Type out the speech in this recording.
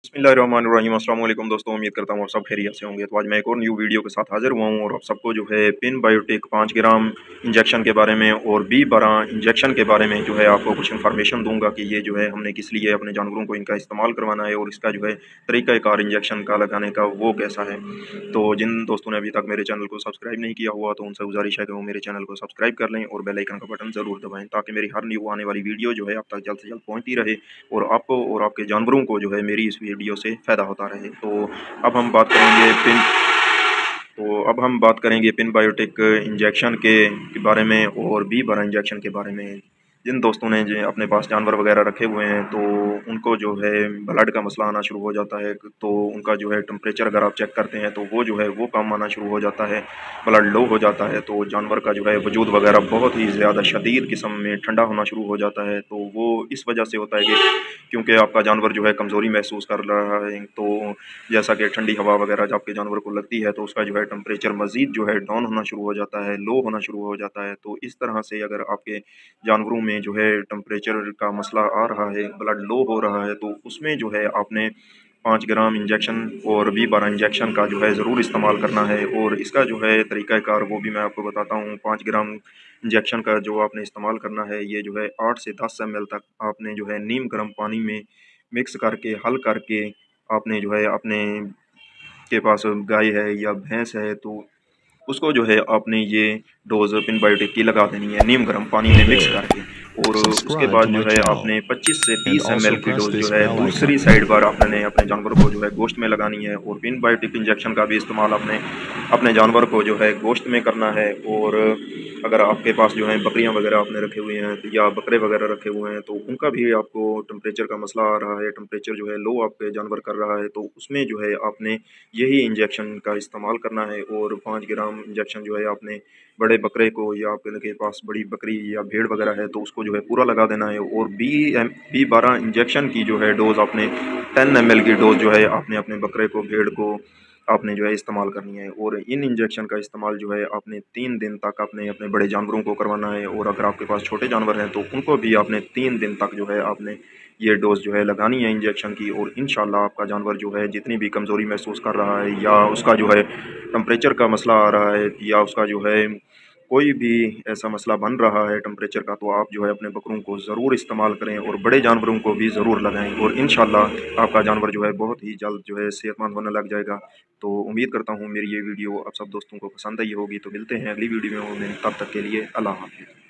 बिस्मिल्लाहिर्रहमानिर्रहीम। अस्सलाम वालेकुम दोस्तों, उम्मीद करता हूँ आप सब खैरियत से होंगे। तो आज मैं एक और न्यू वीडियो के साथ हाजिर हुआ हूँ और आप सबको जो है पिन बायोटेक 5 ग्राम इंजेक्शन के बारे में और B12 इंजेक्शन के बारे में जो है आपको कुछ इन्फॉर्मेशन दूंगा कि ये जो है हमने किस लिए अपने जानवरों को इनका इस्तेमाल करवाना है और इसका जो है तरीक़ाकार इंजेक्शन का लगाने का वो कैसा है। तो जिन दोस्तों ने अभी तक मेरे चैनल को सब्सक्राइब नहीं किया हुआ तो उनसे गुजारिश है कि वो मेरे चैनल को सब्सक्राइब कर लें और बेल आइकन का बटन ज़रूर दबाएँ ताकि मेरी हर न्यू आने वाली वीडियो जो है आप तक जल्द से जल्द पहुँचती रहे और आपको और आपके जानवरों को जो है मेरी इस वीडियो से फ़ायदा होता रहे। अब हम बात करेंगे पिन अब हम बात करेंगे पिन बायोटेक इंजेक्शन के बारे में और B12 इंजेक्शन के बारे में। जिन दोस्तों ने जो अपने पास जानवर वगैरह रखे हुए हैं तो उनको जो है ब्लड का मसला आना शुरू हो जाता है, तो उनका जो है टेम्परेचर अगर आप चेक करते हैं तो वो जो है वो कम आना शुरू हो जाता है, ब्लड लो हो जाता है, तो जानवर का जो है वजूद वगैरह बहुत ही ज़्यादा शदीद किस्म में ठंडा होना शुरू हो जाता है। तो वो इस वजह से होता है कि क्योंकि आपका जानवर जो है कमज़ोरी महसूस कर रहा है, तो जैसा कि ठंडी हवा वगैरह जब आपके जानवर को लगती है तो उसका जो है टेम्परेचर मज़ीद जो है डाउन होना शुरू हो जाता है, लो होना शुरू हो जाता है। तो इस तरह से अगर आपके जानवरों में जो है टेम्परेचर का मसला आ रहा है, ब्लड लो हो रहा है, तो उसमें जो है आपने 5 ग्राम इंजेक्शन और B12 इंजेक्शन का जो है ज़रूर इस्तेमाल करना है। और इसका जो है तरीक़ाकार वो भी मैं आपको बताता हूँ। 5 ग्राम इंजेक्शन का जो आपने इस्तेमाल करना है, ये जो है 8 से 10 ml तक आपने जो है नीम गर्म पानी में मिक्स करके हल करके आपने जो है अपने के पास गाय है या भैंस है तो उसको जो है आपने ये डोज़ पिन बायोटेक की लगा देनी है नीम गर्म पानी में मिक्स करके। और उसके Subscribe to बाद जो my है channel आपने 25 से and 30 also ml की press डोज़ जो this है bell दूसरी icon. साइड पर आपने अपने जानवर को जो है गोश्त में लगानी है। और पिन बायोटेक इंजेक्शन का भी इस्तेमाल आपने अपने जानवर को जो है गोश्त में करना है। और अगर आपके पास जो है बकरियां वगैरह आपने रखे हुए हैं या बकरे वगैरह रखे हुए हैं तो उनका भी आपको टेम्परेचर का मसला आ रहा है, टेम्परेचर जो है लो आपके जानवर कर रहा है, तो उसमें जो है आपने यही इंजेक्शन का इस्तेमाल करना है। और 5 ग्राम इंजेक्शन जो है आपने बड़े बकरे को या आपके पास बड़ी बकरी या भेड़ वगैरह है तो उसको जो है पूरा लगा देना है। और B12 इंजेक्शन की जो है डोज़ आपने 10 ml की डोज़ जो है आपने अपने बकरे को भेड़ को आपने जो है इस्तेमाल करनी है। और इन इंजेक्शन का इस्तेमाल जो है आपने 3 दिन तक आपने अपने बड़े जानवरों को करवाना है। और अगर आपके पास छोटे जानवर हैं तो उनको भी आपने 3 दिन तक जो है आपने ये डोज़ जो है लगानी है इंजेक्शन की। और इंशाल्लाह आपका जानवर जो है जितनी भी कमज़ोरी महसूस कर रहा है या उसका जो है टेम्परेचर का मसला आ रहा है या उसका जो है कोई भी ऐसा मसला बन रहा है टेम्परेचर का, तो आप जो है अपने बकरों को ज़रूर इस्तेमाल करें और बड़े जानवरों को भी ज़रूर लगाएं। और इंशाल्लाह आपका जानवर जो है बहुत ही जल्द जो है सेहतमंद होने लग जाएगा। तो उम्मीद करता हूँ मेरी ये वीडियो आप सब दोस्तों को पसंद आई होगी। तो मिलते हैं अगली वीडियो में, तब तक के लिए अल्लाह हाफ़िज़।